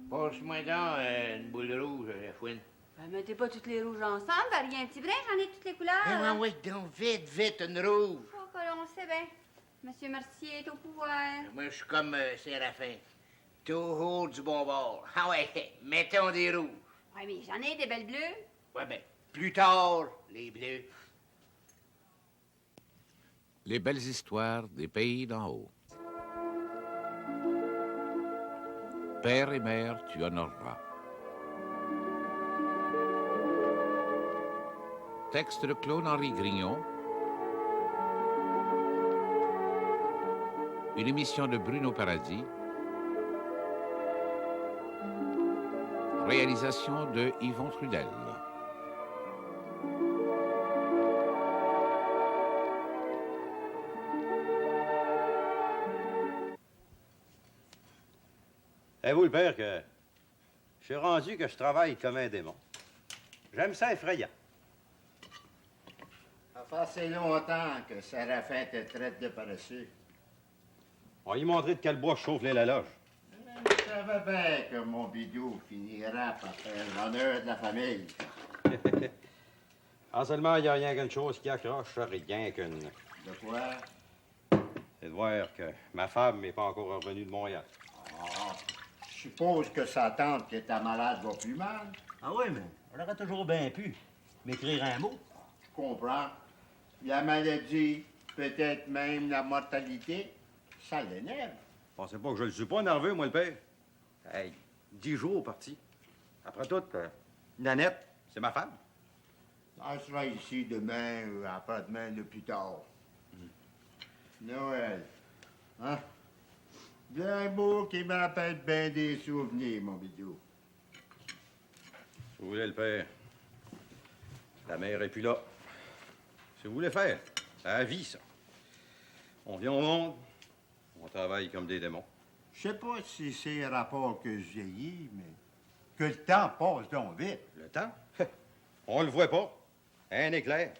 Passe-moi donc une boule rouge, Fouine. Ben, mettez pas toutes les rouges ensemble, variez un petit brin, j'en ai toutes les couleurs. Ah oui, donc vite, une rouge. Oh, que l'on sait bien. Monsieur Mercier est au pouvoir. Moi, je suis comme Séraphin. Toujours du bon bord. Ah ouais, mettons des rouges. Ouais, mais j'en ai des belles bleues. Ouais, ben, plus tard, les bleus. Les belles histoires des pays d'en haut. Père et mère, tu honoreras. Texte de Claude-Henri Grignon. Une émission de Bruno Paradis. Réalisation de Yvon Trudel. Savez-vous, le père, que je suis rendu que je travaille comme un démon. J'aime ça effrayant. Ça fait assez longtemps que Séraphin te traite de paresseux. On lui montrer de quel bois je chauffe la loge. Je savais bien que mon bidou finira par faire l'honneur de la famille. En seulement, il n'y a rien qu'une chose qui accroche, rien qu'une. De quoi? C'est de voir que ma femme n'est pas encore revenue de Montréal. Ah, je suppose que sa tante qui est malade va plus mal. Ah oui, mais on aurait toujours bien pu m'écrire un mot. Je comprends. La maladie, peut-être même la mortalité, ça l'énerve. Pensez pas que je le suis pas nerveux, moi, le père. Hey, 10 jours parti. Après tout, Nanette, c'est ma femme. Elle sera ici demain ou après-demain, le plus tard. Noël. Hein? Bien beau qui me rappelle bien des souvenirs, mon bidou. Si vous voulez, le père, la mère est plus là. Si vous voulez faire, c'est la vie, ça. On vient au monde, on travaille comme des démons. Je sais pas si c'est un rapport que je vieillis, mais que le temps passe donc vite. Le temps? On le voit pas. Un éclair.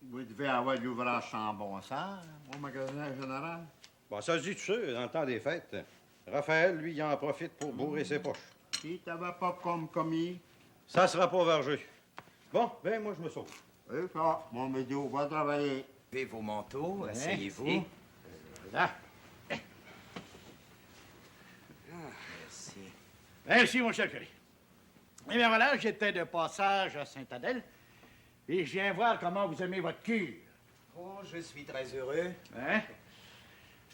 Vous devez avoir de l'ouvrage sans bon sens au magasin général. Bon, ça se dit tout ça, dans le temps des fêtes. Raphaël, lui, il en profite pour bourrer ses poches. Si t'avais pas comme commis, Ça sera pas vergé. Bon, ben, moi, je me sauve. c'est ça, mon bidou, va travailler. Levez vos manteaux, asseyez-vous. Là. Merci. Merci, mon cher curé. Eh bien voilà, j'étais de passage à Sainte-Adèle et je viens voir comment vous aimez votre cure. Oh, je suis très heureux. Hein?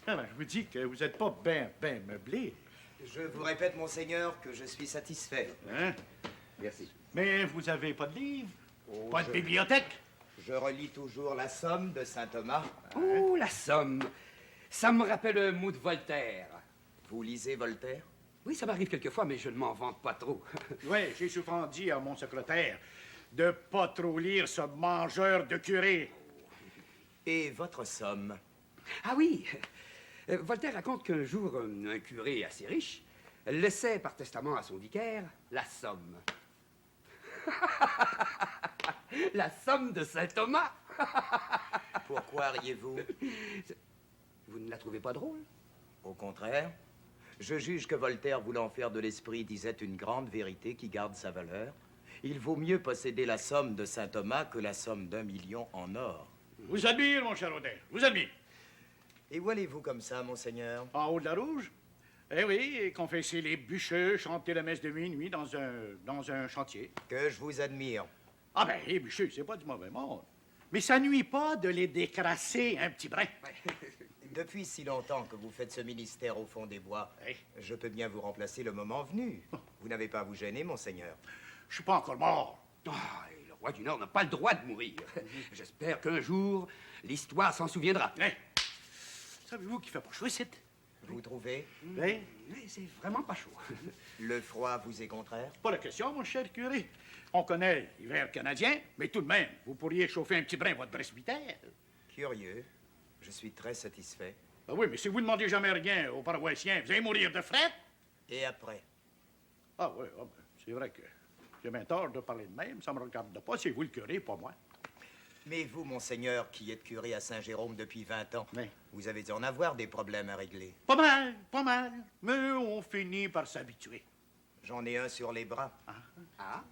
Ah ben, je vous dis que vous n'êtes pas bien meublé. Je vous répète, monseigneur, que je suis satisfait. Hein? Merci. Mais vous avez pas de livre? Oh, Pas de bibliothèque? Je relis toujours la Somme de saint Thomas. Oh, la Somme. Ça me rappelle un mot de Voltaire. Vous lisez Voltaire? Oui, ça m'arrive quelquefois, mais je ne m'en vante pas trop. Oui, j'ai souvent dit à mon secrétaire de pas trop lire ce mangeur de curé. Et votre Somme? Ah oui, Voltaire raconte qu'un jour, un curé assez riche laissait par testament à son vicaire la Somme. La Somme de saint Thomas. Pourquoi riez-vous? Vous ne la trouvez pas drôle? Au contraire, je juge que Voltaire, voulant faire de l'esprit, disait une grande vérité qui garde sa valeur. Il vaut mieux posséder la Somme de saint Thomas que la somme d'1 million en or. Vous admire, mon cher Audet, vous admire. Et où allez-vous comme ça, monseigneur? En haut de la Rouge? Eh oui, confesser les bûcheux, chanter la messe de minuit dans un chantier. Que je vous admire. Ah ben, les bûcheux, c'est pas du mauvais monde. Mais ça nuit pas de les décrasser un petit brin. Depuis si longtemps que vous faites ce ministère au fond des bois, Oui. je peux bien vous remplacer le moment venu. Vous n'avez pas à vous gêner, monseigneur. Je suis pas encore mort. Ah, et le roi du Nord n'a pas le droit de mourir. J'espère qu'un jour, l'histoire s'en souviendra. Hey, savez-vous qu'il fait pas chaud ici? Vous trouvez? Oui. Mais c'est vraiment pas chaud. Le froid vous est contraire? Pas la question, mon cher curé. On connaît l'hiver canadien, mais tout de même, vous pourriez chauffer un petit brin votre presbytère. Curieux. Je suis très satisfait. Ben oui, mais si vous ne demandez jamais rien aux paroissiens, vous allez mourir de fret. Et après? Ah oui, ah ben, c'est vrai que j'ai bien tort de parler de même. Ça me regarde pas. C'est vous le curé, pas moi. Mais vous, monseigneur, qui êtes curé à Saint-Jérôme depuis 20 ans, Oui. vous avez dû en avoir des problèmes à régler. Pas mal, pas mal. Mais on finit par s'habituer. J'en ai un sur les bras. Ah,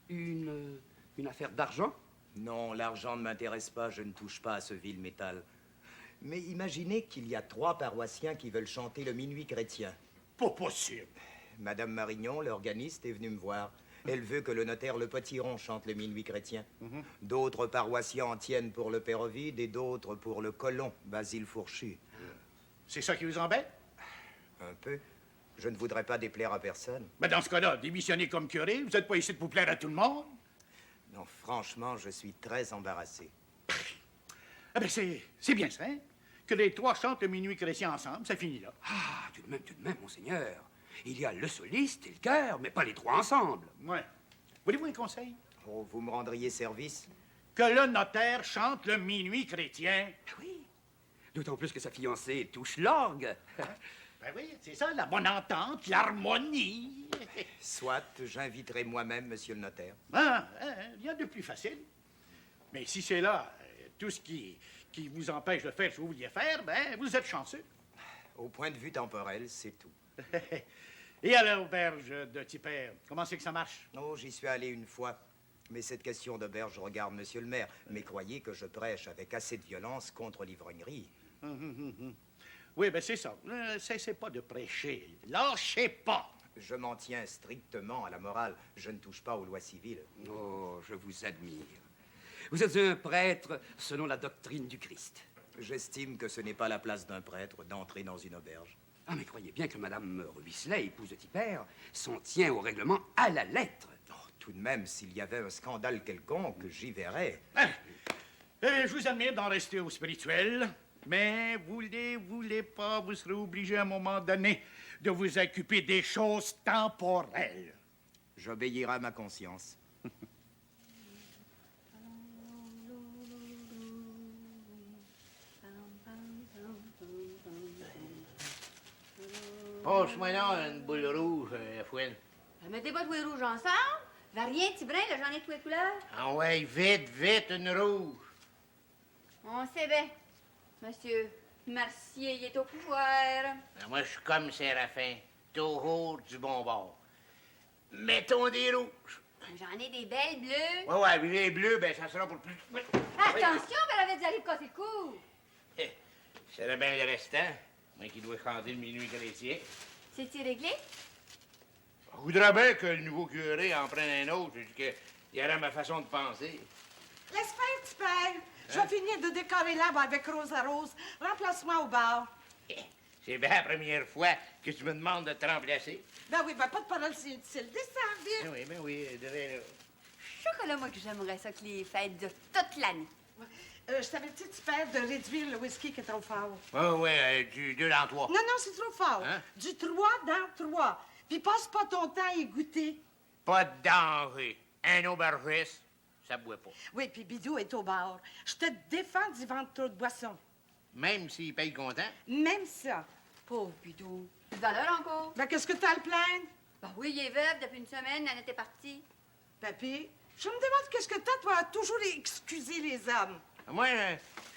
une affaire d'argent? Non, l'argent ne m'intéresse pas, je ne touche pas à ce vil métal. Mais imaginez qu'il y a 3 paroissiens qui veulent chanter le minuit chrétien. Pas possible. Madame Marignon, l'organiste, est venue me voir. Elle veut que le notaire Le Potiron chante le minuit chrétien. D'autres paroissiens en tiennent pour le Père Ovide et d'autres pour le colon, Basile Fourchu. C'est ça qui vous embête? Un peu. Je ne voudrais pas déplaire à personne. Ben dans ce cas-là, démissionnez comme curé. Vous n'êtes pas ici pour plaire à tout le monde. Non, franchement, je suis très embarrassé. Ah ben c'est bien ça, hein? Que les 3 chantent le minuit chrétien ensemble, ça finit là. Ah, tout de même, monseigneur. Il y a le soliste et le chœur, mais pas les 3 ensemble. Ouais. Voulez-vous un conseil? Oh, vous me rendriez service? Que le notaire chante le minuit chrétien. Ah oui. D'autant plus que sa fiancée touche l'orgue. Ben oui, c'est ça, la bonne entente, l'harmonie. Soit, j'inviterai moi-même monsieur le notaire. Rien de plus facile. Mais si c'est là, tout ce qui vous empêche de faire ce que vous vouliez faire, ben, vous êtes chanceux. Au point de vue temporel, c'est tout. Et à l'auberge de Tipper, comment c'est que ça marche? Oh, j'y suis allé une fois. Mais cette question d'auberge regarde monsieur le maire. Mais croyez que je prêche avec assez de violence contre l'ivrognerie. Oui, ben c'est ça. Cessez pas de prêcher. Lâchez pas. Je m'en tiens strictement à la morale. Je ne touche pas aux lois civiles. Oh, je vous admire. Vous êtes un prêtre selon la doctrine du Christ. J'estime que ce n'est pas la place d'un prêtre d'entrer dans une auberge. Ah, mais croyez bien que Madame Ruisselet, épouse de Tipper, s'en tient au règlement à la lettre. Oh, tout de même, s'il y avait un scandale quelconque, j'y verrais. Je vous admire d'en rester au spirituel, mais voulez pas, vous serez obligé à un moment donné de vous occuper des choses temporelles. J'obéirai à ma conscience. Passe-moi là une boule rouge, Fouine. Mettez pas tous les rouges ensemble. Va rien, petit brin, là, j'en ai tous les couleurs. Ah ouais, vite, une rouge. On sait bien. Monsieur Mercier, il est au pouvoir. Moi, je suis comme Séraphin, toujours du bon bord. Mettons des rouges. J'en ai des belles bleues. Ouais, puis les bleus, ben ça sera pour plus... Attention, Belavette, vous allez me casser le cou. C'est bien le restant. Moi qui dois chanter le minuit chrétien. C'est-il réglé? Je voudrais bien que le nouveau curé en prenne un autre. Je dis qu'il y aurait ma façon de penser. Laisse faire, petit père. Je vais finir de décorer l'arbre avec rose à rose. Remplace-moi au bar. C'est bien la première fois que tu me demandes de te remplacer. Ben oui, ben pas de parole si utile. Descends, vite. Ben oui, devrais là. Je suis que là, moi, que j'aimerais ça que les fêtes durent toute l'année. Je t'avais dit, petit père, de réduire le whisky qui est trop fort. Du 2 dans 3. Non, c'est trop fort. Hein? Du 3 dans 3. Puis passe pas ton temps à y goûter. Pas de danger. Un aubergiste, ça boit pas. Oui, puis Bidou est au bar. Je te défends d'y vendre trop de boissons. Même s'il paye content. Même ça. Pauvre Bidou. Tu vas là encore? Ben, qu'est-ce que t'as à le plaindre? Ben oui, il est veuf depuis une semaine, Nanette est partie. Papy, je me demande qu'est-ce que t'as, toi, à toujours excuser les hommes. Moi,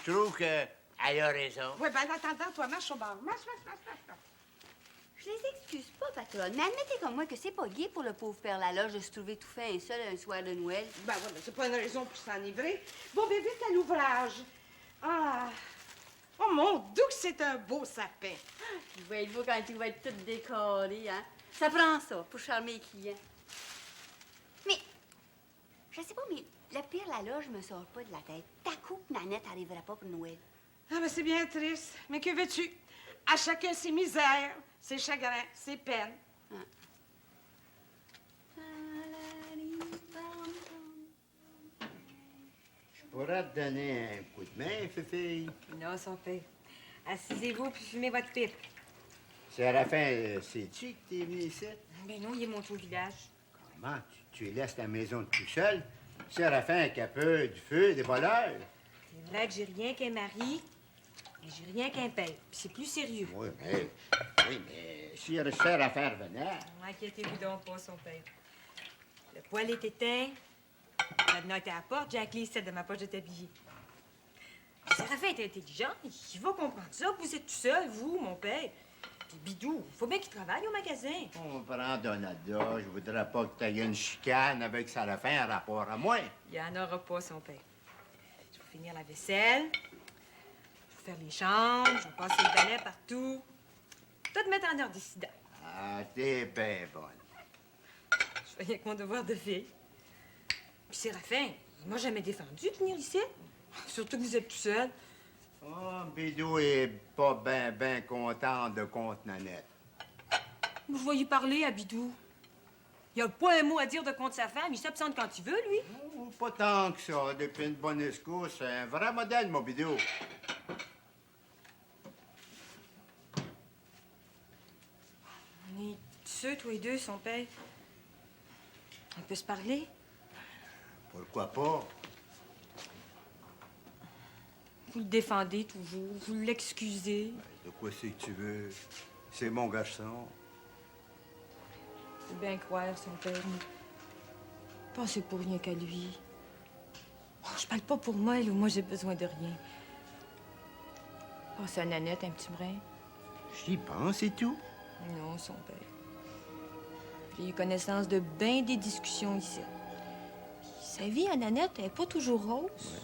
je trouve qu'elle a raison. Oui, ben, en attendant, toi, marche au bar. Marche. Je les excuse pas, patronne, mais admettez comme moi que c'est pas gai pour le pauvre père Laloche de se trouver tout fait seul un soir de Noël. Ben oui, mais c'est pas une raison pour s'enivrer. Bon, ben vite à l'ouvrage. Ah! Oh mon Dieu, que c'est un beau sapin. Il va être beau quand il va être tout décoré, hein. Ça prend ça pour charmer les clients. Mais, je sais pas, mais le père Laloche me sort pas de la tête. Ta coupe, Nanette arrivera pas pour Noël. Ah, ben c'est bien triste. Mais que veux-tu? À chacun ses misères, ses chagrins, ses peines. Je pourrais te donner un coup de main, Fifi. Non, son père. Assisez-vous puis fumez votre pipe. Séraphin, sais-tu que t'es venu ici? Mais non, il est monté au village. Comment? Tu laisses ta maison tout seul? Séraphin qui a peur du feu, des voleurs. C'est vrai que j'ai rien qu'un mari, mais j'ai rien qu'un père. Puis c'est plus sérieux. Oui, mais s'il restait à faire venir. Inquiétez-vous donc pas, son père. Le poêle est éteint. La note est à la porte. J'ai la clé ici de ma poche de tablier. Séraphin est intelligent. Il va comprendre ça. Vous êtes tout seul, vous, mon père. Bidou, faut bien qu'il travaille au magasin. On prend Donada. Je voudrais pas que tu aies une chicane avec Séraphin en rapport à moi. Il y en aura pas, son père. Je vais finir la vaisselle. Je vais faire les chambres. Je vais passer le balai partout. Tout mettre en ordre ici. Ah, t'es bien bonne. Je fais rien que mon devoir de fille. Puis Séraphin, il m'a jamais défendu de venir ici. Surtout que vous êtes tout seul. Oh, Bidou est pas ben content de contre Nanette. Vous voyez parler à Bidou. Il a pas un mot à dire de contre sa femme. Il s'absente quand il veut, lui. Oh, pas tant que ça. Depuis une bonne escousse, c'est un vrai modèle, mon Bidou. On est ceux, tous les deux, son père. On peut se parler? Pourquoi pas? Vous le défendez toujours, vous l'excusez. De quoi c'est que tu veux? C'est mon garçon. Faut bien croire, son père. Mais pensez pour rien qu'à lui. Oh, je parle pas pour moi, là. Moi, j'ai besoin de rien. Pensez à Nanette un petit brin. J'y pense et tout. Non, son père. J'ai eu connaissance de bien des discussions ici. Puis sa vie à Nanette, elle est pas toujours rose. Ouais.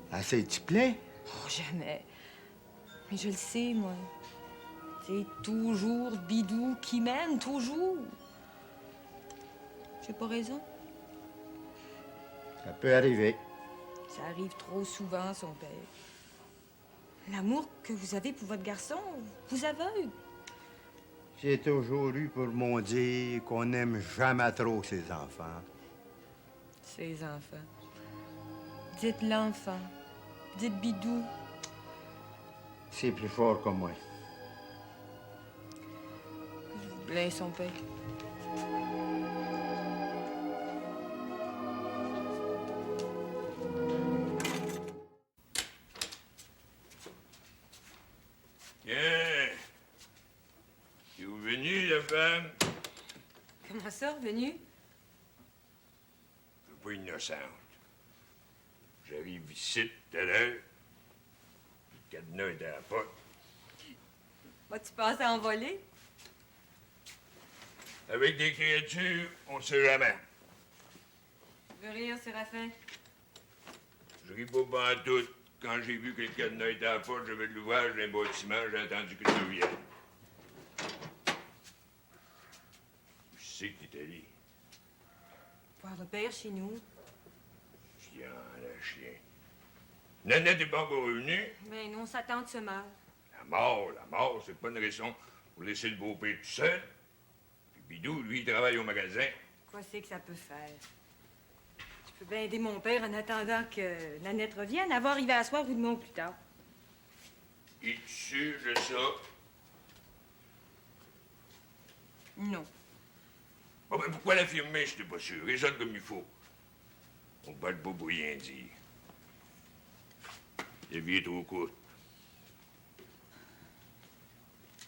Assez tu plais? Oh, jamais. Mais je le sais, moi. C'est toujours Bidou qui mène, toujours. J'ai pas raison. Ça peut arriver. Ça arrive trop souvent, son père. L'amour que vous avez pour votre garçon vous aveugle. J'ai toujours eu pour mon dire qu'on n'aime jamais trop ses enfants. Ses enfants. Dites l'enfant. Dites Bidou. C'est plus fort que moi. Je vous plains, son père. Tiens! Es vous venu, la femme? Comment ça, revenu? T'es pas innocente. J'arrive ici tout à l'heure. Le cadenas était à la porte. Vas-tu passer à envoler? Avec des créatures, on sait jamais. Je veux rire, Séraphin. Je ris pas pantoute. Quand j'ai vu que le cadenas était à la porte, j'avais de l'ouvrage d'un bâtiment, j'ai attendu que tu reviennes. Je sais que t'es allé. Voir le père chez nous. Chien, la chien. Nanette est pas encore revenue. Mais non, sa tante se meurt. La mort, c'est pas une raison pour laisser le beau-père tout seul. Puis Bidou, lui, il travaille au magasin. Quoi c'est que ça peut faire? Je peux bien aider mon père en attendant que Nanette revienne. Elle va arriver à soir ou demain ou plus tard. Es-tu sûr de ça? Non. Bon, ben pourquoi l'affirmer si t'es pas sûr? Raisonne comme il faut. On ne parle pas pour rien dire. La vie est trop courte.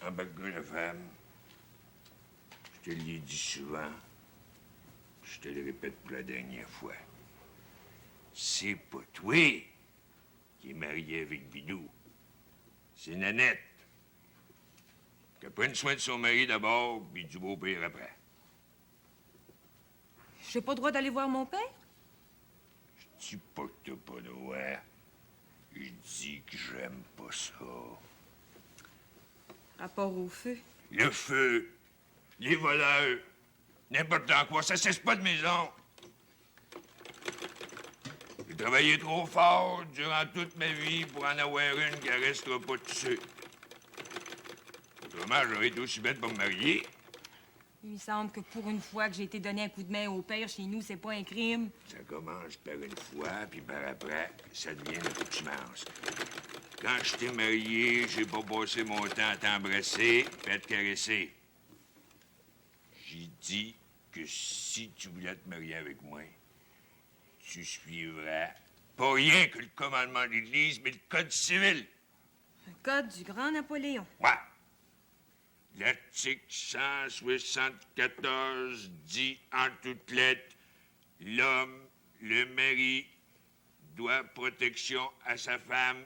En bas de la femme, je te l'ai dit souvent, je te le répète pour la dernière fois. C'est pas toi qui est marié avec Bidou. C'est Nanette. Qu'elle prenne soin de son mari d'abord, puis du beau-père après. J'ai pas le droit d'aller voir mon père? Je dis pas que t'as pas le droit. Je dis que j'aime pas ça. Rapport au feu. Le feu, les voleurs, n'importe quoi, ça cesse pas de maison. J'ai travaillé trop fort durant toute ma vie pour en avoir une qui restera pas dessus. Autrement, j'aurais été aussi bête pour me marier. Il me semble que pour une fois que j'ai été donné un coup de main au père chez nous, c'est pas un crime. Ça commence par une fois, puis par après, ça devient une accoutumance. Quand je t'ai marié, j'ai pas passé mon temps à t'embrasser et à te caresser. J'ai dit que si tu voulais te marier avec moi, tu suivrais pas rien que le commandement de l'Église, mais le Code civil. Le code du grand Napoléon. Ouais. L'article 174 dit en toutes lettres, l'homme, le mari, doit protection à sa femme,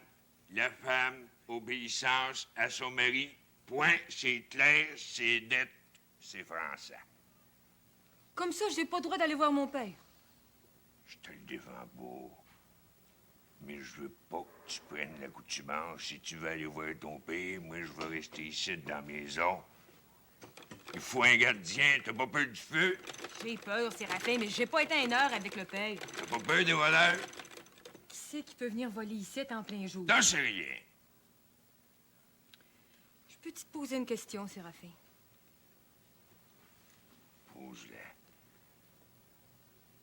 la femme, obéissance à son mari Point, c'est clair, c'est net, c'est français. Comme ça, j'ai pas le droit d'aller voir mon père. Je te le défends pas. Mais je veux pas que tu prennes l'accoutumance. Si tu veux aller voir ton père, moi, je vais rester ici dans la maison. Il faut un gardien. T'as pas peur du feu? J'ai peur, Séraphin, mais j'ai pas été une heure avec le père. T'as pas peur des voleurs? Qui c'est qui peut venir voler ici en plein jour? T'en sais rien. Je peux te poser une question, Séraphin? Pose-la.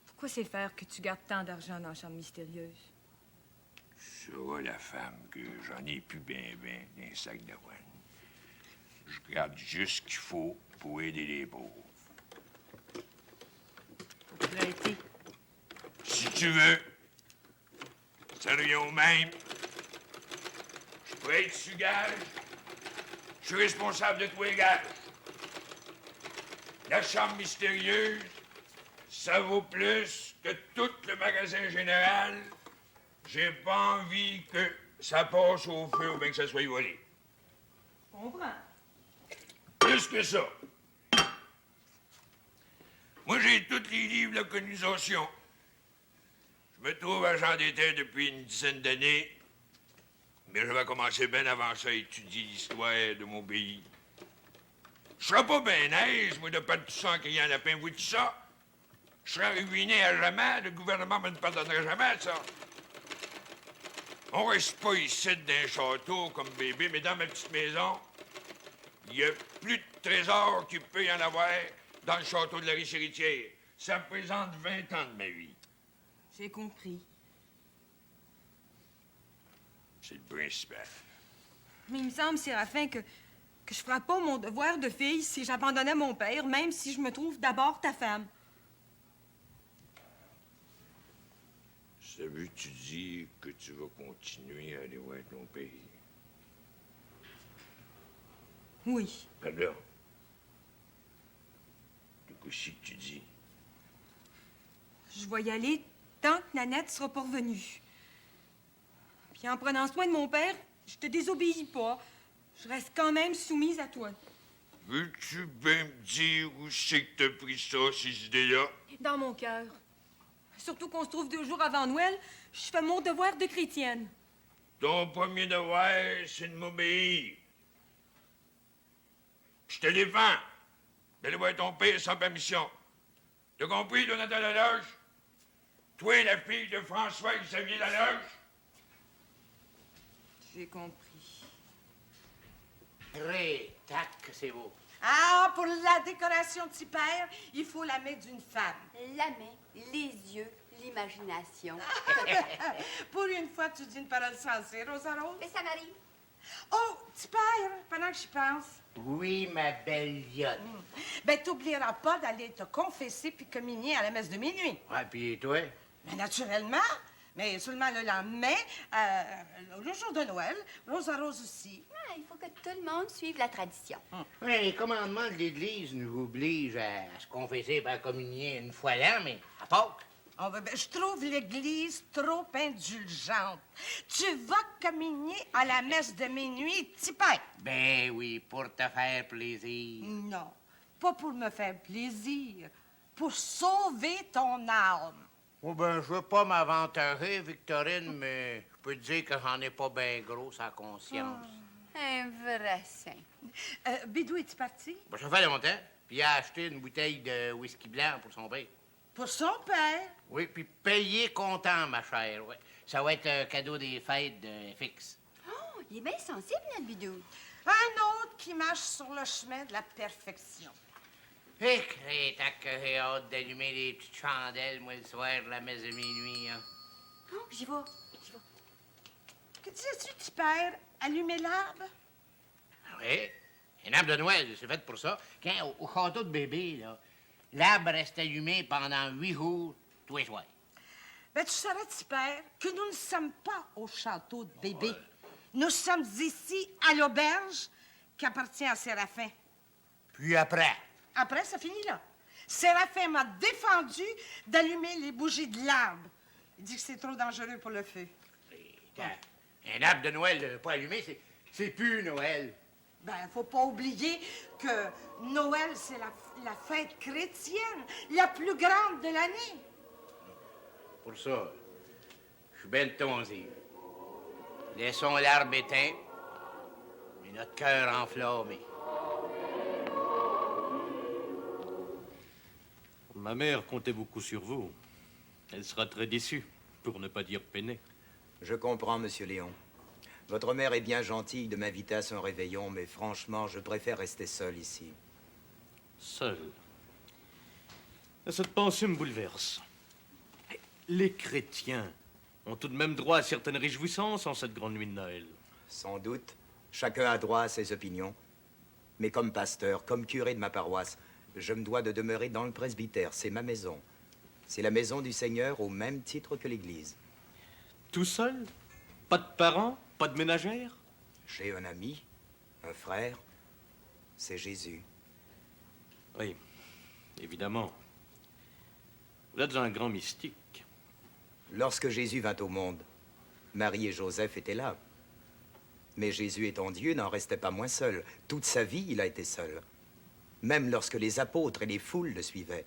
Pourquoi c'est faire que tu gardes tant d'argent dans la chambre mystérieuse? Tu sauras, la femme, que j'en ai plus ben dans un sac d'avoine. Je garde juste ce qu'il faut pour aider les pauvres. Pour prêter. Si tu veux, ça revient au même. Je peux être sur gage. Je suis responsable de tous les gages. La chambre mystérieuse, ça vaut plus que tout le magasin général. J'ai pas envie que ça passe au feu ou bien que ça soit volé. Je comprends. Plus que ça. Moi, j'ai tous les livres de la colonisation. Je me trouve agent d'État depuis une dizaine d'années, mais j'avais commencé bien avant ça à étudier l'histoire de mon pays. Je serais pas bien aise, moi, de perdre tout ça en criant lapin. Vous tout ça? Je serais ruiné à jamais. Le gouvernement me ne pardonnerait jamais, ça. On reste pas ici d'un château comme bébé, mais dans ma petite maison, il y a plus de trésors qu'il peut y en avoir dans le château de la Riche-Héritière. Ça représente 20 ans de ma vie. J'ai compris. C'est le principal. Mais il me semble, Séraphin, que je ferais pas mon devoir de fille si j'abandonnais mon père, même si je me trouve d'abord ta femme. Ça veut-tu dire que tu vas continuer à aller voir ton père? Oui. Ben là, de quoi c'est que tu dis? Je vais y aller tant que Nanette sera pas revenue. Puis en prenant soin de mon père, je te désobéis pas. Je reste quand même soumise à toi. Veux-tu bien me dire où c'est que t'as pris ça, ces idées-là? Dans mon cœur. Surtout qu'on se trouve 2 jours avant Noël, je fais mon devoir de chrétienne. Ton premier devoir, c'est de m'obéir. Je te défends d'aller voir ton père sans permission. T'as compris, Jonathan Laloge? Toi, la fille de François-Xavier Laloge? J'ai compris. Tac, c'est beau. Ah, pour la décoration de père, il faut la main d'une femme. La main, les yeux, l'imagination. Pour une fois, tu dis une parole sensée, Rosa Rose. Mais ça m'arrive. Oh, père, pendant que j'y pense. Oui, ma belle Lionne. Ben, t'oublieras pas d'aller te confesser puis communier à la messe de minuit. Ouais, puis toi? Ben, naturellement. Mais seulement le lendemain, le jour de Noël, Rosa Rose aussi. Ah, il faut que tout le monde suive la tradition. Oui, les commandements de l'Église nous obligent à se confesser par communier une fois l'an, mais à Pâques. Oh, ben, je trouve l'Église trop indulgente. Tu vas communier à la messe de minuit, petit père. Ben oui, pour te faire plaisir. Non, pas pour me faire plaisir, pour sauver ton âme. Oh ben, je veux pas m'aventurer, Victorine, mais je peux te dire que j'en ai pas bien gros sa conscience. Un vrai saint. Bidou, es-tu parti? Ben, ça fait longtemps. Puis il a acheté une bouteille de whisky blanc pour son père. Pour son père? Oui, puis payé content, ma chère, oui. Ça va être un cadeau des fêtes de FX. Oh, il est bien sensible, notre bidou. Un autre qui marche sur le chemin de la perfection. Eh, crétac, que j'ai hâte d'allumer les petites chandelles, moi, le soir de la messe de minuit, hein. Oh, j'y vais. Que disais-tu, petit père? Allumer l'arbre? Oui, un arbre de Noël, c'est fait pour ça. Quand, au château de bébé, là, l'arbre reste allumé pendant 8 jours, tous les soirs. Ben, tu saurais, petit père, que nous ne sommes pas au château de bébé. Ouais. Nous sommes ici, à l'auberge, qui appartient à Séraphin. Puis après? Après, ça finit là. Séraphin m'a défendu d'allumer les bougies de l'arbre. Il dit que c'est trop dangereux pour le feu. Un arbre de Noël pas allumé, c'est plus Noël. Ben, faut pas oublier que Noël, c'est la fête chrétienne, la plus grande de l'année. Pour ça, je suis bien de ton dire. Laissons l'arbre éteint, mais notre cœur enflammé. Ma mère comptait beaucoup sur vous. Elle sera très déçue, pour ne pas dire peinée. Je comprends, monsieur Léon. Votre mère est bien gentille de m'inviter à son réveillon, mais franchement, je préfère rester seul ici. Seul. Cette pensée me bouleverse. Les chrétiens ont tout de même droit à certaines réjouissances en cette grande nuit de Noël. Sans doute. Chacun a droit à ses opinions. Mais comme pasteur, comme curé de ma paroisse, je me dois de demeurer dans le presbytère. C'est ma maison. C'est la maison du Seigneur au même titre que l'Église. Tout seul? Pas de parents? Pas de ménagère? J'ai un ami, un frère. C'est Jésus. Oui, évidemment. Vous êtes un grand mystique. Lorsque Jésus vint au monde, Marie et Joseph étaient là. Mais Jésus étant Dieu n'en restait pas moins seul. Toute sa vie, il a été seul. Même lorsque les apôtres et les foules le suivaient,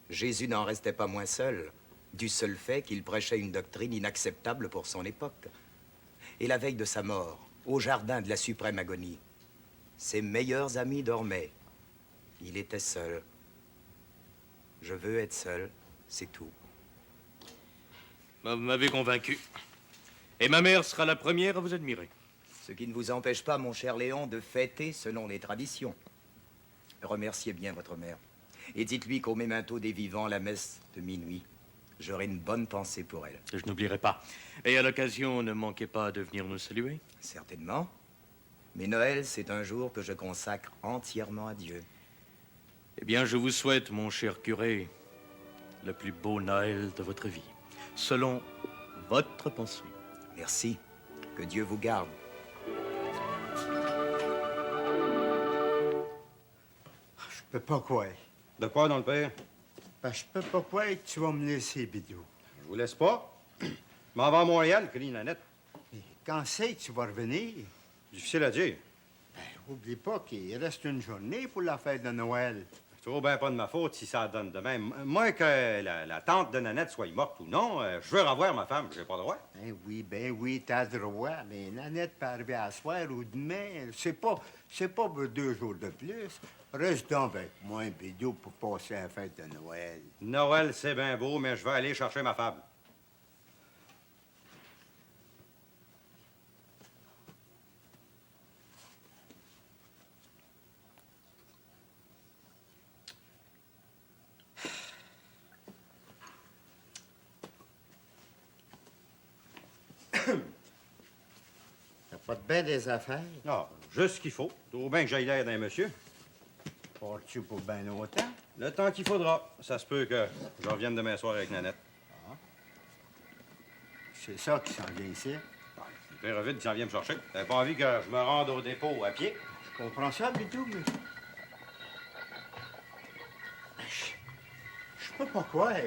Jésus n'en restait pas moins seul, du seul fait qu'il prêchait une doctrine inacceptable pour son époque. Et la veille de sa mort, au jardin de la suprême agonie, ses meilleurs amis dormaient. Il était seul. Je veux être seul, c'est tout. Vous m'avez convaincu. Et ma mère sera la première à vous admirer. Ce qui ne vous empêche pas, mon cher Léon, de fêter selon les traditions. Remerciez bien votre mère. Et dites-lui qu'au memento des vivants, la messe de minuit, j'aurai une bonne pensée pour elle. Je n'oublierai pas. Et à l'occasion, ne manquez pas de venir nous saluer. Certainement. Mais Noël, c'est un jour que je consacre entièrement à Dieu. Eh bien, je vous souhaite, mon cher curé, le plus beau Noël de votre vie, selon votre pensée. Merci. Que Dieu vous garde. Je peux pas croire. De quoi, dans le père? Ben, je peux pas croire que tu vas me laisser, Bidou. Je vous laisse pas. Je m'en vais à Montréal, crie Nanette. Mais quand c'est que tu vas revenir? Difficile à dire. Ben, oublie pas qu'il reste une journée pour la fête de Noël. C'est trop bien pas de ma faute si ça donne de même. Moi, que la tante de Nanette soit morte ou non, je veux revoir ma femme. J'ai pas le droit. Ben oui, t'as le droit. Mais Nanette peut arriver à soir ou demain. C'est pas pour 2 jours de plus. Reste donc avec moi, Bidou, pour passer la fête de Noël. Noël, c'est bien beau, mais je vais aller chercher ma femme. T'as pas de bain des affaires? Non, juste ce qu'il faut. Trop bien que j'aille l'air d'un monsieur. Pars-tu pour bien longtemps? Le temps qu'il faudra. Ça se peut que je revienne demain soir avec Nanette. Ah. C'est ça qui s'en vient ici. Le père Ovid qui s'en vient me chercher. T'avais pas envie que je me rende au dépôt à pied? Je comprends ça, Bidou, mais... Je peux pas croire.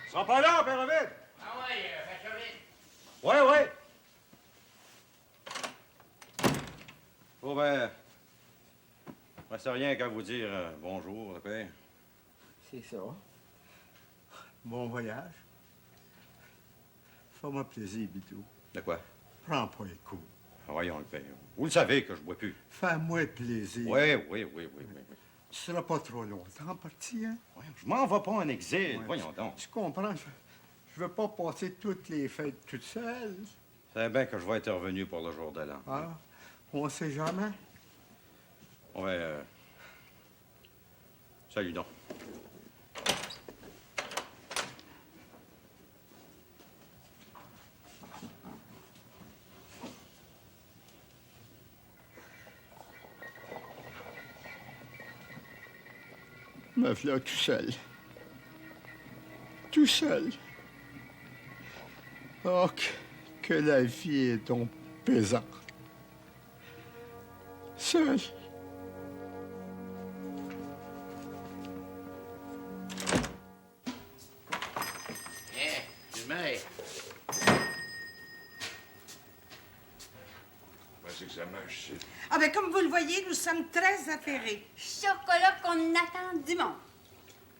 Ils sont pas là, père Ovid! Ah ouais, fais ça vite. Ouais, ouais. Oh, ben... Il reste rien qu'à vous dire bonjour, le père. C'est ça. Bon voyage. Fais-moi plaisir, Bidou. De quoi? Prends pas les coups. Voyons, le père. Vous le savez que je bois plus. Fais-moi plaisir. Oui. Tu seras pas trop longtemps parti, hein? Ouais, je m'en vais pas en exil. Ouais. Voyons donc. Tu comprends? Je veux pas passer toutes les fêtes toute seule. C'est bien que je vais être revenu pour le jour de l'an. Ah, on sait jamais. Ouais, salut donc. Me voilà tout seul. Tout seul. Oh, que la vie est donc pesante. Seul. le voyez, nous sommes très affairés. Chocolat qu'on attend du monde.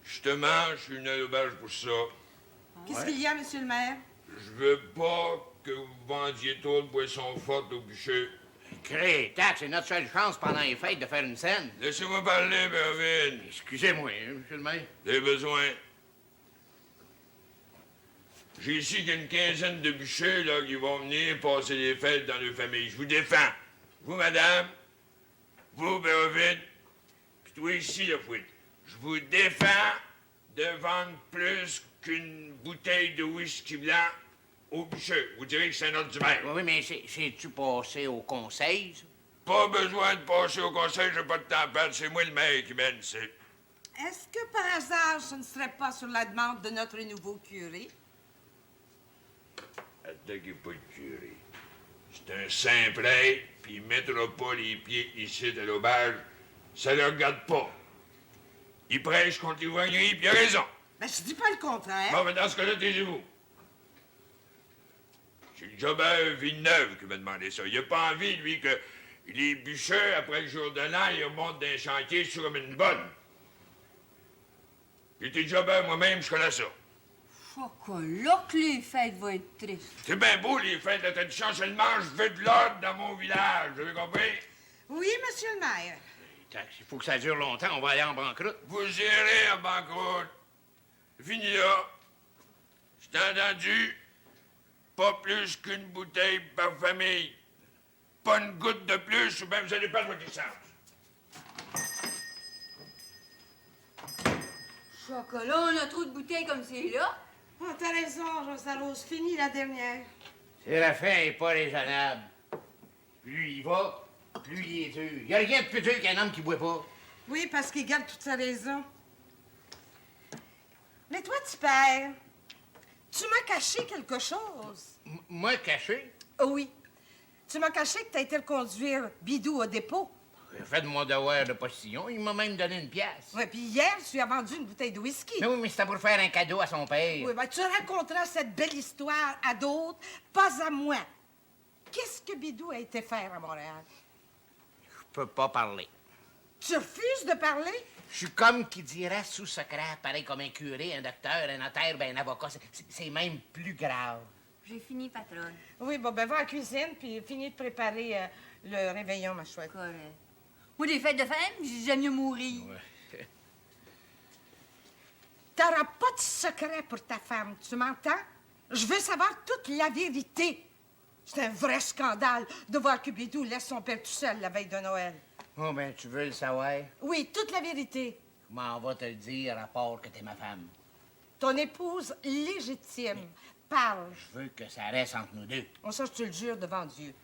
Justement, je suis une à l'auberge pour ça. Qu'est-ce qu'il y a, monsieur le maire? Je veux pas que vous vendiez trop de boissons fortes au bûcher. Crétac, c'est notre seule chance pendant les fêtes de faire une scène. Laissez-moi parler, Bervin. Excusez-moi, monsieur le maire. Vous avez besoin. J'ai ici qu'il y a une quinzaine de bûchers là, qui vont venir passer les fêtes dans leur famille. Je vous défends. Vous, madame, vous, Bervin, puis toi ici, le fouette. Je vous défends de vendre plus qu'une bouteille de whisky blanc au bûcher. Vous direz que c'est un ordre du maire. Oui, mais c'est-tu passé au conseil, ça? Pas besoin de passer au conseil, j'ai pas de temps à perdre. C'est moi le maire qui mène, c'est. Est-ce que par hasard, ce ne serait pas sur la demande de notre nouveau curé? Attaquez pas le curé. C'est un simple être, puis il mettra pas les pieds ici à l'auberge. Ça le regarde pas. Il prêche contre l'ivrognerie, puis il a raison. Ben, je dis pas le contraire. Bon, mais dans ce cas-là, taisez-vous. C'est le jobber Villeneuve qui m'a demandé ça. Il a pas envie, lui, que les bûchers, après le jour de l'an, ils remontent d'un chantier sur comme une bonne. J'étais jobber moi-même, je connais ça. Chocolat que les fêtes vont être tristes. C'est bien beau, les fêtes de tradition, seulement je veux de l'ordre dans mon village, vous avez compris? Oui, monsieur le maire. Il faut que ça dure longtemps, on va aller en banqueroute. Vous irez en banqueroute. Fini là. C'est entendu. Pas plus qu'une bouteille par famille. Pas une goutte de plus, ou bien vous allez perdre votre licence. Chocolat, on a trop de bouteilles comme c'est là. Oh, t'as raison, Rosa-Rose. Fini la dernière. Séraphin est pas raisonnable. Plus il va, plus il est dur. Y a rien de plus dur qu'un homme qui boit pas. Oui, parce qu'il garde toute sa raison. Mais toi, tu perds. Tu m'as caché quelque chose. Moi, caché? Oh oui. Tu m'as caché que t'as été reconduire Bidou au dépôt. J'ai fait de mon devoir de postillon. Il m'a même donné une pièce. Oui, puis hier, tu lui as vendu une bouteille de whisky. Mais oui, mais c'était pour faire un cadeau à son père. Oui, ben tu raconteras cette belle histoire à d'autres, pas à moi. Qu'est-ce que Bidou a été faire à Montréal? Je peux pas parler. Tu refuses de parler? Je suis comme qui dirait sous-secret, pareil comme un curé, un docteur, un notaire, ben un avocat. C'est même plus grave. J'ai fini, patronne. Oui, bon, ben va à la cuisine, puis finis de préparer le réveillon, ma chouette. Correct. Moi, des fêtes de femme, j'aime mieux mourir. Ouais. T'auras pas de secret pour ta femme, tu m'entends? Je veux savoir toute la vérité. C'est un vrai scandale de voir que Bidou laisse son père tout seul la veille de Noël. Oh, ben, tu veux le savoir? Oui, toute la vérité. Comment on va te le dire à part que t'es ma femme? Ton épouse légitime. Parle. Je veux que ça reste entre nous deux. On ça, je te le jure devant Dieu.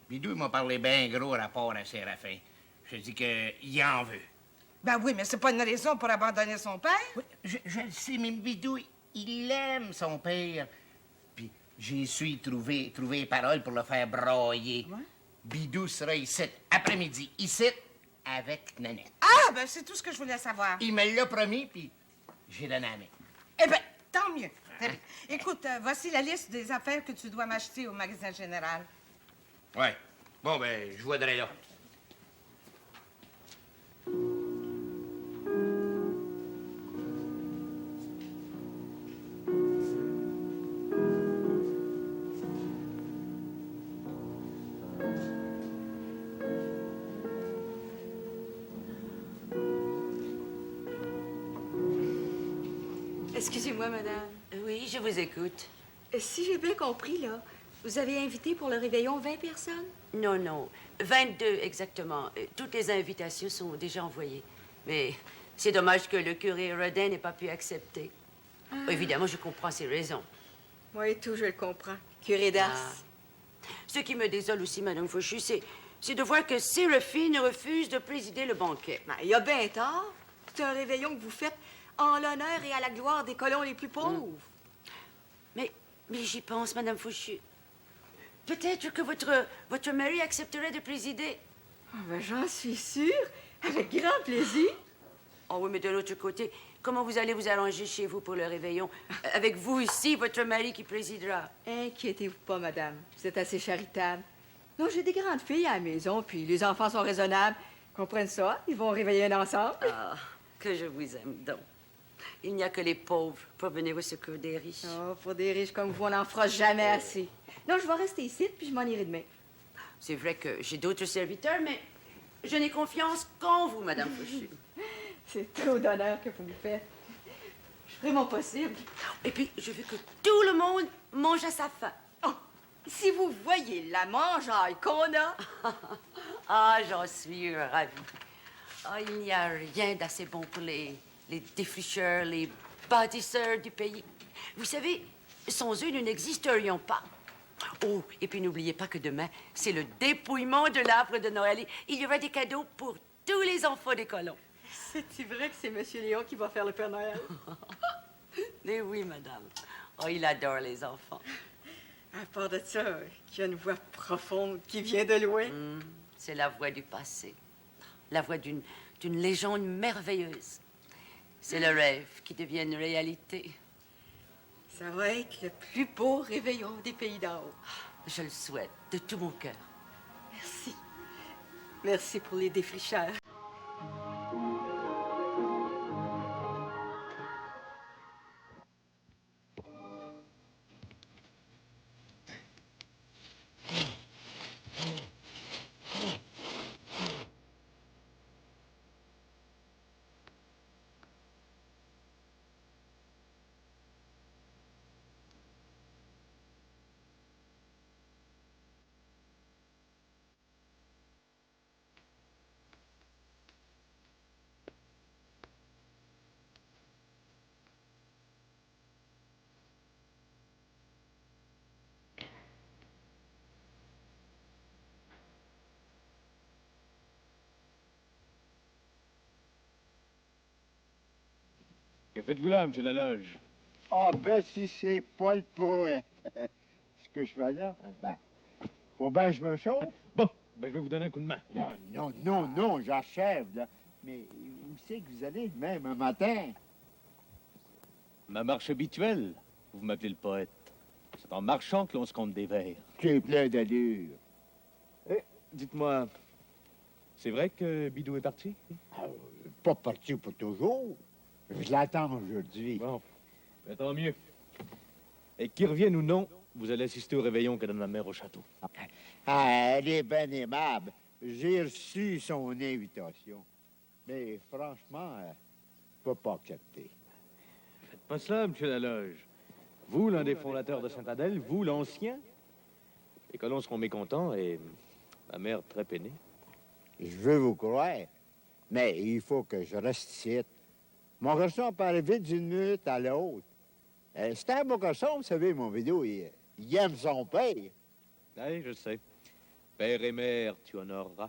Bidou, il m'a parlé bien gros rapport à Séraphin. Je dis qu'il en veut. Ben oui, mais c'est pas une raison pour abandonner son père. Oui, je le sais, mais Bidou, il aime son père. Puis j'ai su trouver les paroles pour le faire brailler. Ouais. Bidou sera ici, après-midi, ici, avec Nanette. Ah, ben c'est tout ce que je voulais savoir. Il me l'a promis, puis j'ai donné la main. Eh bien, tant mieux. Très bien. Écoute, voici la liste des affaires que tu dois m'acheter au magasin général. Ouais. Bon, ben, je voudrais là. Excusez-moi, madame. Oui, je vous écoute. Si j'ai bien compris, là, vous avez invité pour le réveillon 20 personnes? Non, non. 22 exactement. Toutes les invitations sont déjà envoyées. Mais c'est dommage que le curé Rodin n'ait pas pu accepter. Évidemment, je comprends ses raisons. Moi et tout, je le comprends. Curé d'Ars. Ce qui me désole aussi, Madame Fauchu, c'est de voir que Séraphine refuse de présider le banquet. Ben, il y a bien tard. C'est un réveillon que vous faites en l'honneur et à la gloire des colons les plus pauvres. Mais j'y pense, Madame Fauchu. Peut-être que votre mari accepterait de présider. Ah, ben, j'en suis sûre. Avec grand plaisir. Oh oui, mais de l'autre côté, comment vous allez vous arranger chez vous pour le réveillon? Avec vous ici, votre mari qui présidera. Inquiétez-vous pas, madame. Vous êtes assez charitable. Non, j'ai des grandes filles à la maison, puis les enfants sont raisonnables. Ils comprennent ça, ils vont réveiller ensemble. Ah, que je vous aime donc. Il n'y a que les pauvres pour venir au secours des riches. Oh, pour des riches comme vous, on n'en fera jamais assez. Non, je vais rester ici, puis je m'en irai demain. C'est vrai que j'ai d'autres serviteurs, mais je n'ai confiance qu'en vous, Madame Fauchu. C'est trop d'honneur que vous me faites. Je ferai mon possible. Et puis, je veux que tout le monde mange à sa faim. Oh, si vous voyez la mangeaille qu'on a... Ah, j'en suis ravie. Ah, il n'y a rien d'assez bon pour les défricheurs, les bâtisseurs du pays. Vous savez, sans eux, nous n'existerions pas. Oh, et puis n'oubliez pas que demain, c'est le dépouillement de l'arbre de Noël. Il y aura des cadeaux pour tous les enfants des colons. C'est vrai que c'est M. Léon qui va faire le Père Noël? Mais oui, madame. Oh, il adore les enfants. À part de ça, qui a une voix profonde qui vient de loin. C'est la voix du passé. La voix d'une légende merveilleuse. C'est le rêve qui devient une réalité. Ça va être le plus beau réveillon des pays d'en haut. Je le souhaite de tout mon cœur. Merci. Merci pour les défricheurs. Que faites-vous là, monsieur Laloge? Ah, ben, si c'est pas le point. Ce que je fais là, ben, faut bien que je me chauffe. Bon, ben, je vais vous donner un coup de main. Non, j'achève, là. Mais où c'est que vous allez demain, un matin? Ma marche habituelle. Vous m'appelez le poète. C'est en marchant que l'on se compte des vers. Tu es plein d'allure. Dites-moi, c'est vrai que Bidou est parti? Pas parti pour toujours. Je l'attends aujourd'hui. Bon, ben, tant mieux. Et qu'il revienne ou non, vous allez assister au réveillon que donne ma mère au château. Ah, elle est bien aimable. J'ai reçu son invitation. Mais franchement, je peux pas accepter. Faites pas cela, monsieur Laloge. Vous, l'un des fondateurs de Saint-Adèle, vous, l'ancien. Les colons seront mécontents et ma mère très peinée. Je veux vous croire, mais il faut que je reste ici. Mon garçon peut arriver d'une minute à l'autre. C'est un beau garçon, vous savez, mon vidéo, il aime son père. Oui, je sais. Père et mère, tu honoreras.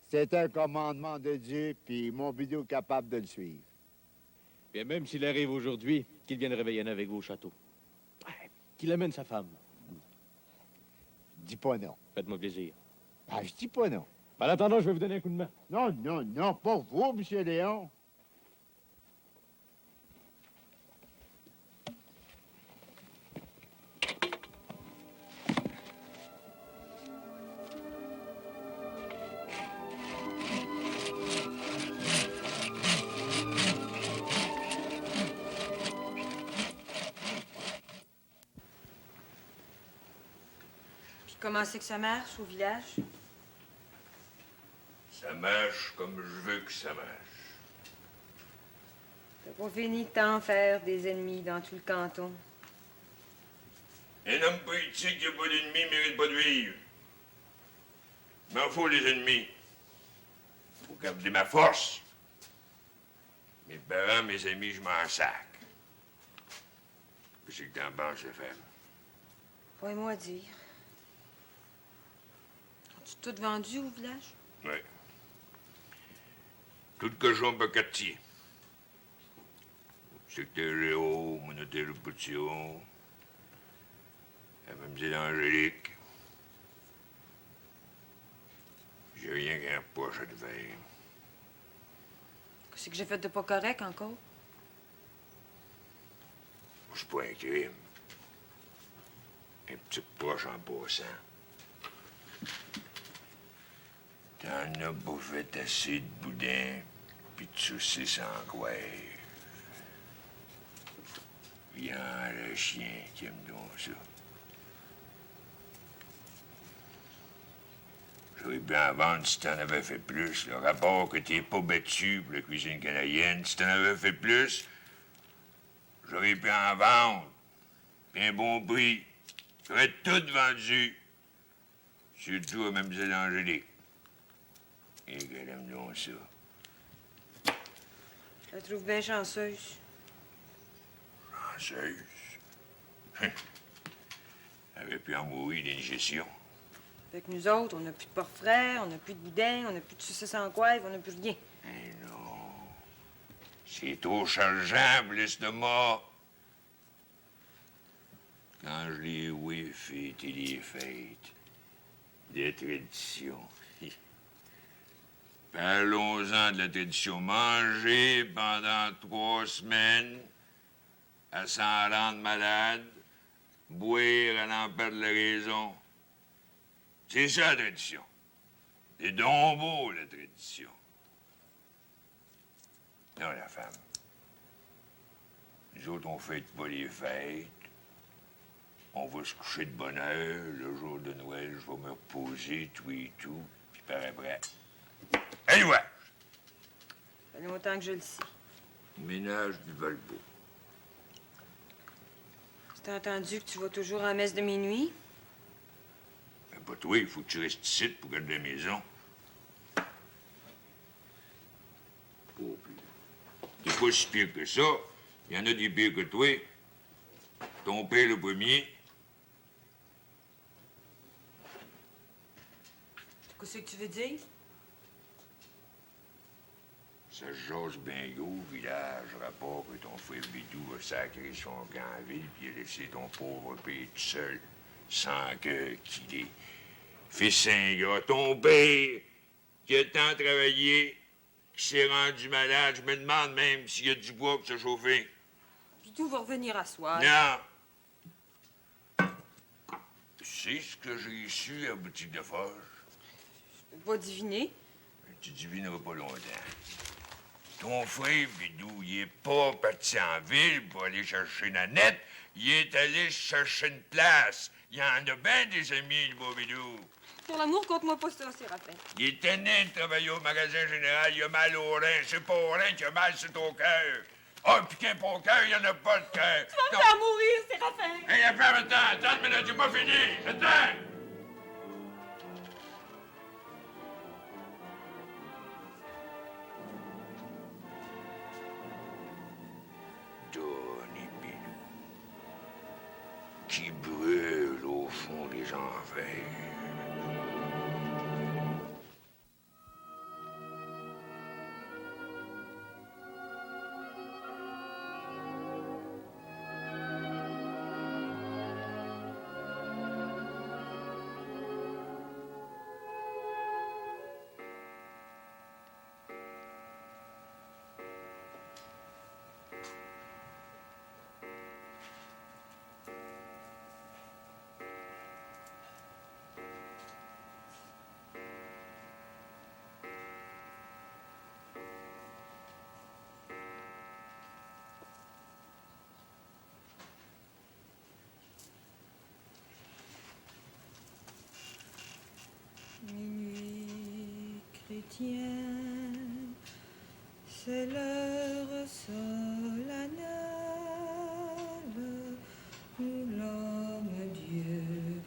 C'est un commandement de Dieu, puis mon vidéo est capable de le suivre. Bien, même s'il arrive aujourd'hui, qu'il vienne réveiller avec vous au château. Qu'il amène sa femme. Dis pas non. Faites-moi plaisir. Ah, je dis pas non. En attendant, je vais vous donner un coup de main. Non, pas vous, monsieur Léon. Comment c'est que ça marche au village? Ça marche comme je veux que ça marche. T'as pas fini de t'en faire des ennemis dans tout le canton. Un homme politique qui n'a pas d'ennemis mérite pas de vivre. Il m'en faut les ennemis. Faut garder ma force. Mes parents, mes amis, je m'en sac. Qu'est-ce que t'en penses, femme? Fais-moi dire. As-tu tout vendu au village? Oui. Tout le cochon bacatier. Secteur Léo, mon hôtel au Poutillon, la mademoiselle Angélique. J'ai rien qu'un poche de verre. Qu'est-ce que j'ai fait de pas correct encore? Je suis pas un crime. Un petit poche en passant. T'en as bouffé assez de boudin, puis de saucisses en coiffe. Viens, le chien qui aime donc ça. J'aurais pu en vendre si t'en avais fait plus. Le rapport que t'es pas battu pour la cuisine canadienne, si t'en avais fait plus, j'aurais pu en vendre. Puis un bon prix. J'aurais tout vendu. Surtout à Mlle Angélique. Et qu'elle aime donc ça. Je la trouve bien chanceuse. Chanceuse? Elle aurait pu en mourir d'indigestion. Fait que nous autres, on n'a plus de porc frais, on n'a plus de boudin, on n'a plus de saucisses en coiffe, on n'a plus rien. Eh non. C'est trop chargeant, l'estomac. Quand je l'ai oui, fêté les fêtes. Des traditions. Parlons-en de la tradition. Manger pendant 3 semaines, à s'en rendre malade, boire à n'en perdre la raison. C'est ça, la tradition. C'est donc beau, la tradition. Non, la femme. Nous autres, on fête pas les fêtes. On va se coucher de bonne heure. Le jour de Noël, je vais me reposer, tout et tout. Puis par après... Allez, ouais! Ça fait longtemps que je le sais. Ménage du Valbeau. T'as entendu que tu vas toujours à la messe de minuit? Ben, pas toi, il faut que tu restes ici pour garder la maison. Pas plus. T'es pas si pire que ça. Il y en a des pires que toi. Ton père le premier. Qu'est-ce que tu veux dire? Ça se jase bien gros au village. Rapport que ton frère Bidou a sacré son camp en ville puis a laissé ton pauvre père tout seul, sans cœur qu'il est. Fils ingrat, ton père, qui a tant travaillé, qui s'est rendu malade, je me demande même s'il y a du bois pour se chauffer. Bidou va revenir à soir. Non. C'est ce que j'ai su à la boutique de forge. Je peux pas deviner. Tu devineras pas longtemps. Ton frère, Bidou, il est pas parti en ville pour aller chercher Nanette. Il est allé chercher une place. Il y en a bien des amis, le beau Bidou. Pour l'amour, compte-moi pas ça, Séraphin. Il est né de travailler au magasin général. Il a mal au rein. C'est pas au rein qu'il a mal, c'est au cœur. Ah, puis qu'un pas au cœur, il y en a pas de cœur. Tu vas me faire mourir, Séraphin. Hé, hey, attends une minute, j'ai pas fini. Attends. Tony Bidou, qui brûle au fond des enfers. Minuit chrétien, c'est l'heure solennelle où l'homme Dieu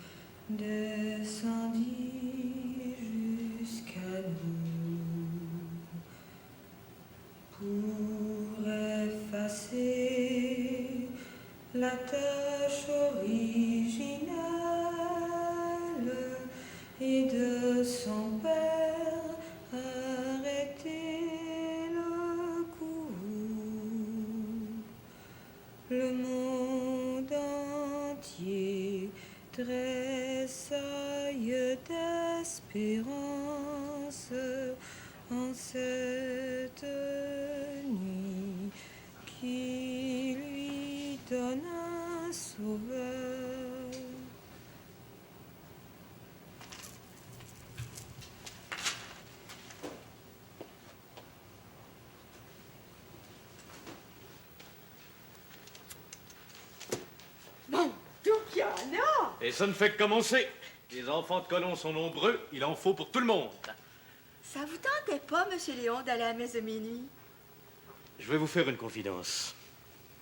descendit jusqu'à nous pour effacer la tâche originelle et de son père arrêter le coup. Le monde entier tressaille d'espérance en cette nuit qui lui donne un sauveur. Et ça ne fait que commencer. Les enfants de colons sont nombreux, il en faut pour tout le monde. Ça vous tentait pas, Monsieur Léon, d'aller à la messe de minuit? Je vais vous faire une confidence.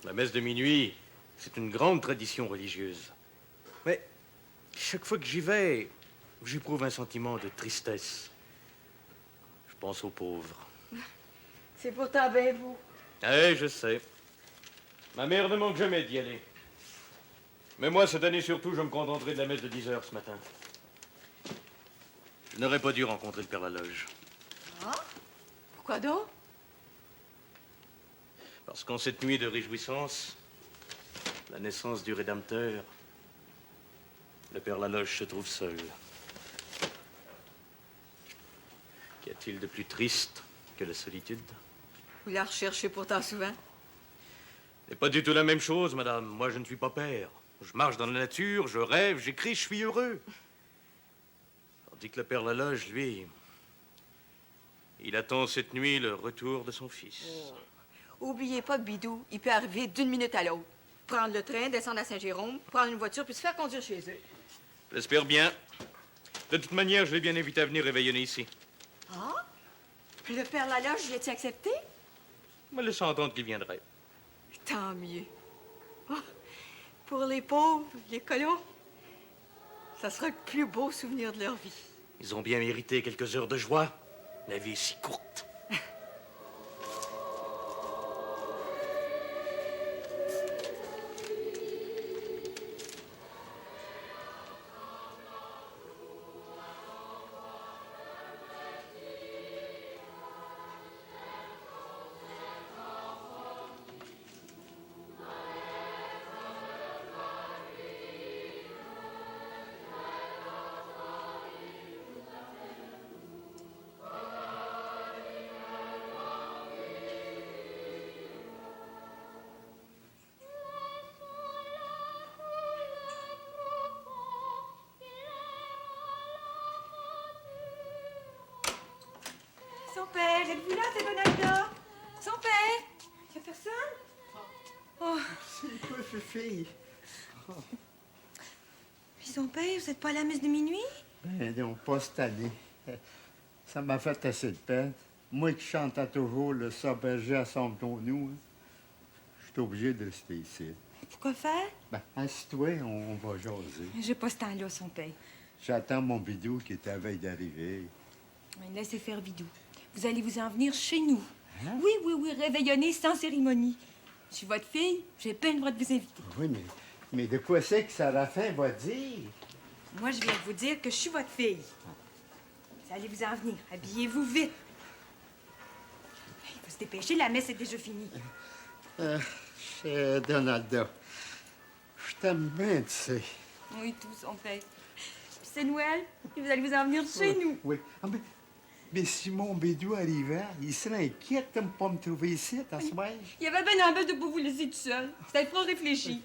La messe de minuit, c'est une grande tradition religieuse. Mais chaque fois que j'y vais, j'éprouve un sentiment de tristesse. Je pense aux pauvres. C'est pourtant bien vous. Eh, je sais. Ma mère ne manque jamais d'y aller. Mais moi, cette année surtout, je me contenterai de la messe de 10 heures ce matin. Je n'aurais pas dû rencontrer le Père Laloge. Ah? Pourquoi donc? Parce qu'en cette nuit de réjouissance, la naissance du Rédempteur, le Père Laloge se trouve seul. Qu'y a-t-il de plus triste que la solitude? Vous la recherchez pourtant souvent. Ce n'est pas du tout la même chose, madame. Moi, je ne suis pas père. Je marche dans la nature, je rêve, j'écris, je suis heureux. Tandis que le Père Laloge, lui, il attend cette nuit le retour de son fils. Oh. Oubliez pas que Bidou, il peut arriver d'une minute à l'autre. Prendre le train, descendre à Saint-Jérôme, prendre une voiture, puis se faire conduire chez eux. J'espère bien. De toute manière, je l'ai bien invité à venir réveillonner ici. Ah? Le Père Laloge, il a-t-il accepté? Me laissant entendre qu'il viendrait. Tant mieux. Oh, pour les pauvres, les colons, ça sera le plus beau souvenir de leur vie. Ils ont bien mérité quelques heures de joie. La vie est si courte. Son père, êtes-vous là, c'est Donalda? Son père? Il n'y a personne? Oh. C'est quoi, Fifi? Oh. Puis son père, vous n'êtes pas à la messe de minuit? Ben non, pas cette année. Ça m'a fait assez de peine. Moi qui chantais toujours le Saint-Berger assemblons-nous, je suis obligé de rester ici. Pourquoi faire? Ben, assis-toi, on va jaser. J'ai pas ce temps-là, son père. J'attends mon bidou qui est à veille d'arriver. Laissez faire Bidou. Vous allez vous en venir chez nous. Hein? Oui, réveillonner sans cérémonie. Je suis votre fille, j'ai peine le droit de vous inviter. Oui, mais de quoi c'est que Séraphin va dire? Moi, je viens de vous dire que je suis votre fille. Vous allez vous en venir. Habillez-vous vite. Il faut se dépêcher, la messe est déjà finie. Cher Donalda, je t'aime bien, tu sais. Oui, tout, son père. Puis c'est Noël, et vous allez vous en venir chez nous. Oui. Ah, mais si mon bidou arrivait, il serait inquiet de ne pas me trouver ici, à ce soir. Il y avait ben envie de ne pas vous laisser tout seul. C'était trop réfléchi.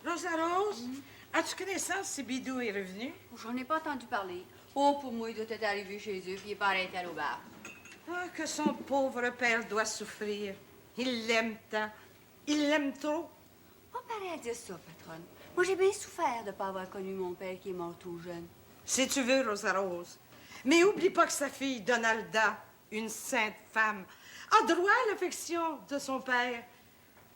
Rosa Rose, as-tu connaissance si Bidou est revenu? J'en ai pas entendu parler. Oh, pour moi, il doit être arrivé chez eux, puis il est pas arrêté à l'auberge. Ah, que son pauvre père doit souffrir. Il l'aime tant. Il l'aime trop. Pas pareil à dire ça, patronne. Moi, j'ai bien souffert de ne pas avoir connu mon père qui est mort tout jeune. Si tu veux, Rosa Rose. Mais oublie pas que sa fille, Donalda, une sainte femme, a droit à l'affection de son père.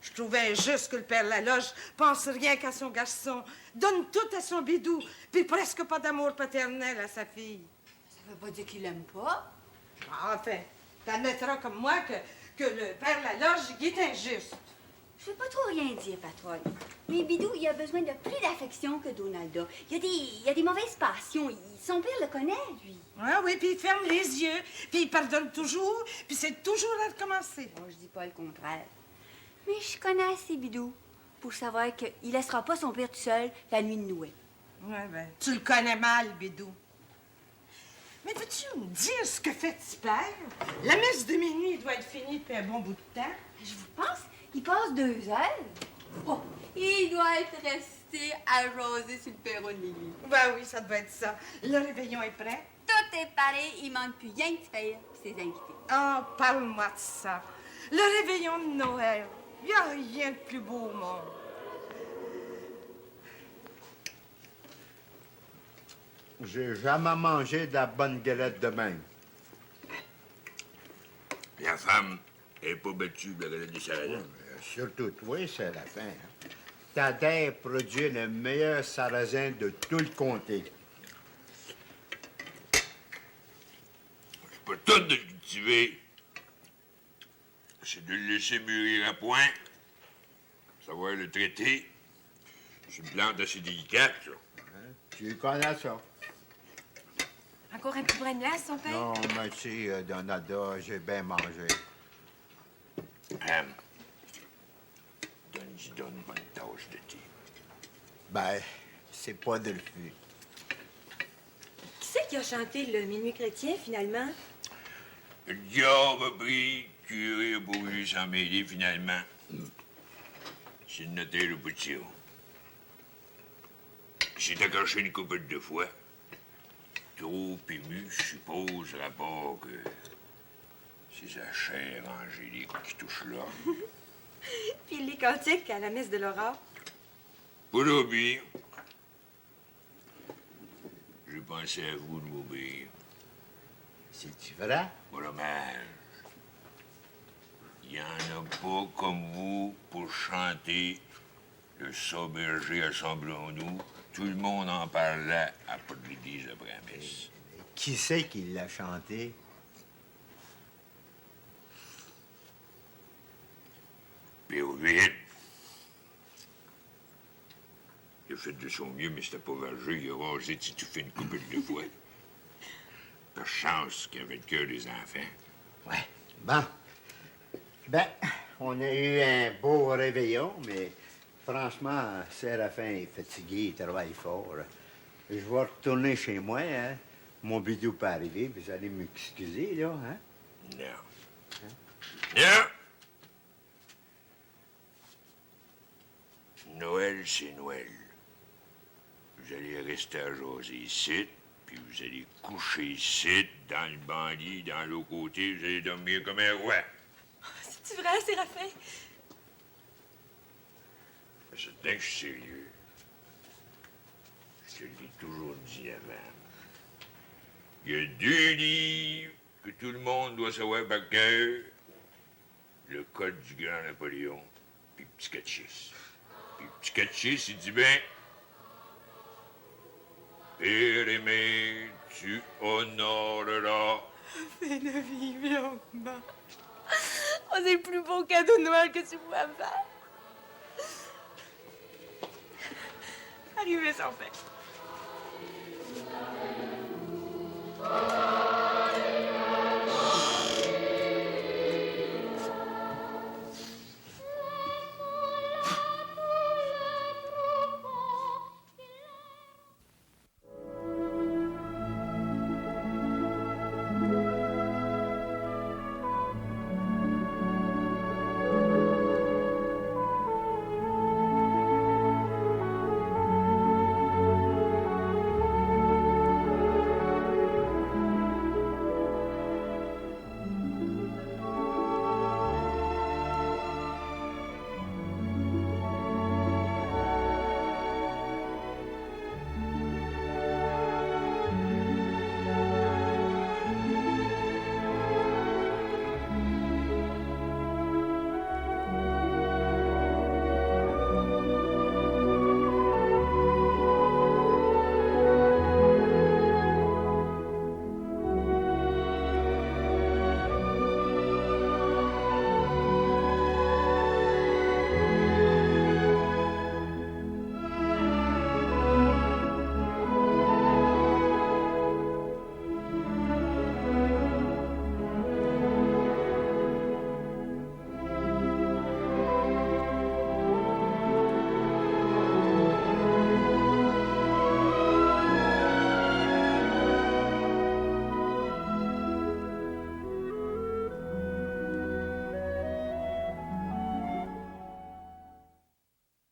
Je trouvais injuste que le père Laloge pense rien qu'à son garçon, donne tout à son bidou, puis presque pas d'amour paternel à sa fille. Ça veut pas dire qu'il l'aime pas. Enfin, t'admettras comme moi que le père Laloge il est injuste. Je veux pas trop rien dire, patronne. Mais Bidou, il a besoin de plus d'affection que Donalda. Il y a des mauvaises passions. Son père le connaît, lui. Ah oui, puis il ferme les yeux, puis il pardonne toujours, puis c'est toujours à recommencer. Bon, je dis pas le contraire. Mais je connais assez Bidou pour savoir qu'il laissera pas son père tout seul la nuit de Noël. Ouais, ben, tu le connais mal, Bidou. Mais peux-tu me dire ce que fait petit père? La messe de minuit doit être finie depuis un bon bout de temps. Je vous pense, il passe 2 heures. Oh, il doit être resté à jaser sur le perron de l'église. Ben oui, ça doit être ça. Le réveillon est prêt. Tout est paré, il manque plus rien que de faire ses invités. Oh, parle-moi de ça. Le réveillon de Noël. Il n'y a rien de plus beau au monde. J'ai jamais mangé de la bonne galette de même. La femme est pas battue, la galette de sarrasin. Surtout toi, c'est la fin. Hein? Ta terre produit le meilleur sarrasin de tout le comté. C'est pas tout de le cultiver. C'est de le laisser mûrir à point, savoir le traiter. C'est une plante assez délicate, ça. Hein? Tu connais ça? Encore un petit brin de glace, son père? Non, merci, Donada, j'ai bien mangé. Donne une bonne tasse de thé. Ben, c'est pas de refus. Qui c'est qui a chanté le Minuit chrétien, finalement? Le diable a pris, le curé a pas voulu s'en mêler, finalement. C'est le notaire de Boutillon. Il s'est accroché une couple de fois. Trop ému, je suppose, rapport que c'est sa chair angélique qui touche l'homme. Puis les cantiques à la messe de l'aurore. Pas d'obéir. J'ai pensé à vous de m'obéir. C'est-tu vrai? Pas dommage. Il y en a pas comme vous pour chanter le Sauberger assemblons-nous. Tout le monde en parlait à pas de l'église après la messe. Qui c'est qui l'a chanté? Péroville. Il a fait de son mieux, mais c'était pas vergé. Il a rasé tout fait une couple de fois. Par chance qu'il avait le cœur des enfants. Ouais. Bon. Ben, on a eu un beau réveillon, mais franchement, Séraphin est fatigué, il travaille fort. Je vais retourner chez moi, hein. Mon bidou peut arriver, vous allez m'excuser, là, hein? Non. Hein? Non! Noël, c'est Noël. Vous allez rester à jaser ici, puis vous allez coucher ici, dans le bandit, dans l'autre côté, vous allez dormir comme un roi. C'est-tu vrai, Séraphin? C'est certain que je suis sérieux. Je te l'ai toujours dit avant. Il y a 2 livres que tout le monde doit savoir par cœur. Le Code du Grand Napoléon, puis Petit Catéchisme. Puis Petit Catéchisme, il dit bien... Père et mère, tu honoreras... Fais de vivre longuement. Oh, c'est le plus beau cadeau de Noël que tu pourras me faire. Arrivez, son père.